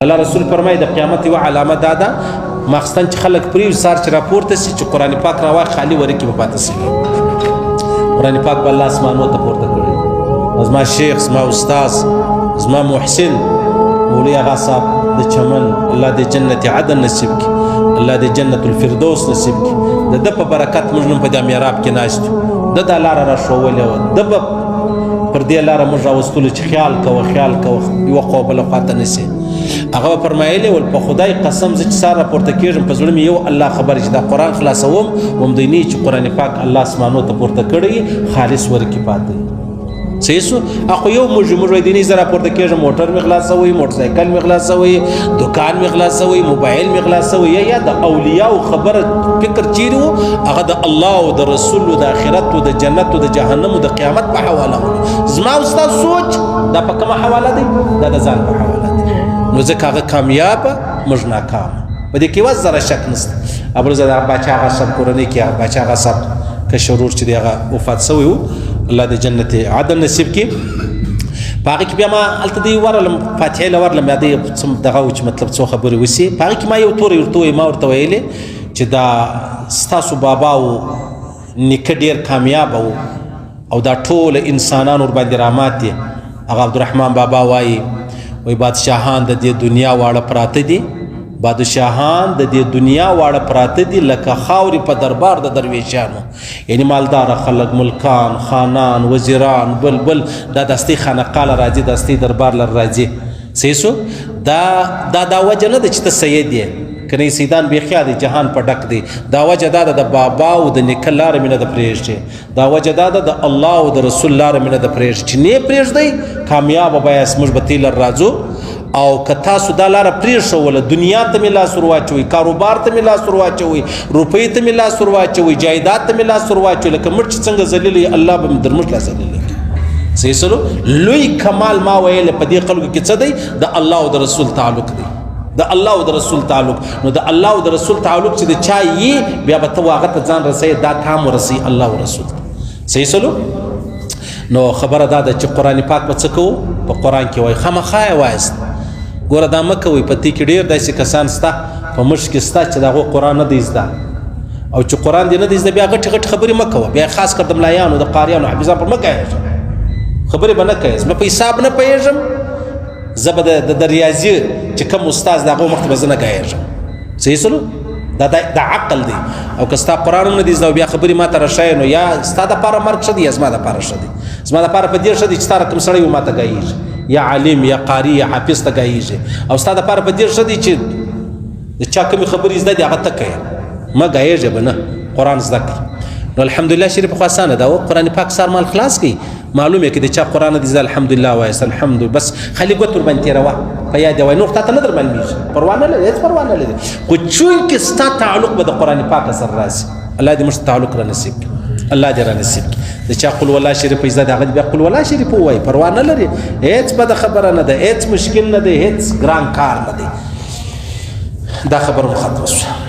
الله رسول فرمای د قیامت یو علامه دا ده ماخستن چې خلک پریو سار چې راپورته سي چې قران پاک راوای خالی ورکی په پاتې سي قران پاک بل اسمانو ته پورته کړی زما شیخ زما استاد زما محسن مولوی آغا صاحب د چمن الله د جنت عدن نصیب کی الله د جنت الفردوس نصیب کی د په برکت موږ نن په د میراب کې ناشته د لار را شوولې د پر دې لار موږ راوستل چې خیال کوه یو قوبله خاطر نسی هغه فرمایلی ول په خدای قسم زه چې ساره پورته کېږم په زړه مې یو الله خبر چې دا قرآن خلاصوم ومدینی چې قرآن پاک الله اسمانو ته پورته کړی خالص ورکی پاتې صحیح سو اخو یو موږ دیني زه راپورته کېږم موټر مې خلاصوي موټرسایکل مې خلاصوي دکان مې خلاصوي موبایل مې خلاصوي یا د اولیاء خبره فکر چیرې وو هغه د الله او د رسول او د آخرت او د جنت او د جهنم او د قیامت په حواله زما استاد سوچ دا په کومه حواله دی دا د ځان په حواله دی نو ځکه هغه کامیاب موږ ناکام په دې کې وځ زره شک نشته ابروزه باچا هغه سب کورنۍ کې باچا هغه سب کشرور چې هغه وفات شوی وو الله د جنت عدن نصیب کی پاګه کې بیا ما الته دی ورلم فاتحه لورلم یادې څم دغه چې مطلب څو خبرې وسی پاګه کې ما یو تور ورته ما ورته ویلې چې دا ستاسو بابا او نیکه ډیر کامیاب او دا ټول انسانان ور باندې رحمت دي هغه عبدالرحمن بابا وایي وای بادشاهان د دې دنیا واړه پراته دي بادشاهان د دې دنیا واړه پراته دي لکه خاورې په دربار د درویشانو یعنی مالدار خلک ملکان خانان وزیران بل دا دستي خانقاله راځي دستي دربار لر راځي سیسو دا وجه نه ده چې ته سید یې کنه سیدان بیا د جهان په ډک دی دا وجه دا د بابا او د نیکه لار مینه د پرېږدي دا وجه دا د الله او د رسول لار مینه د پرېږدي چې نه پرېږدي کامیاب به یې موږ به تیل راځو او که تاسو دا لاره پرېښوله دنیا ته مې لاس ور واچوئ کاروبار ته مې لاس ور واچوئ روپۍ ته مې لاس ور واچوئ جایداد ته مې لاس ور واچوئ لکه مړ چې څنګه ذلیل الله به مې در مړ لا ذلیل کړي صحیح سلو لوی کمال ما ویل په دې خلکو کې څه دی د الله او د رسول تعلق دی د الله او د رسول تعلق نو د الله او د رسول تعلق چې د چا یې بیا به ته هغه ته ځان رسوي دا تام ورسوي الله او رسول صحیح سلو نو خبره دا ده چې قرآن پاک به څه کوو په قرآن کې وایي خامخا یې وایست ګوره دا مه کوئ په دې کې ډېر داسې کسان شته په مشت کې شته چې د هغو قرآن نه دی زده او چې قرآن دې نه دی زده بیا غټې خبرې مه کوه بیا خاص کر د ملایانو د قاریانو حافظان پر مه کهېږم خبرې به نه کوې زما په حساب نه پوهېږم زه به د ریاضي چې کوم استاد د هغو مخکې به زه نه کهېږم صحیح سلو دا عقل دی او که ستا قرآن نه دی زده بیا خبرې ما ته راشایې نو یا ستا دپاره مرګ ښه دی یا زما دپاره ښه دی زما دپاره په دې ښه دی چې ستا رقم سړی و ما ته ګایېږي یا عالم یا قاری یا حافظ ته ګایېږي او ستا دپاره په دې ښه دی چې د چا کومې خبرې زده دي هغه ته کوې مه ګایېږه به نه قرآن زده کړه نو الحمدلله شریف خو اسانه ده او قرآن پاک سار مال خلاص کړي معلوم یې که د چا قرآن دي زده الحمدلله وایست الحمد بس خالي ګوت ور باندې تېروه په یاد یې وایي نور تا ته نه در معلومېږي پروا نه لري هېڅ پروا نه لري خو چونکې ستا تعلق به د قرآن پاک سره راشي الله دې موږ تعلق را نصیب کړي الله دې را نصیب کړي د چا قل والله شریف زده د هغه بیا قل والله شریف ووایي پروا نه لري هېڅ بده خبره نه ده هېڅ مشکل نه دی هېڅ ګران کار نه دی دا خبره مو ختمه شوه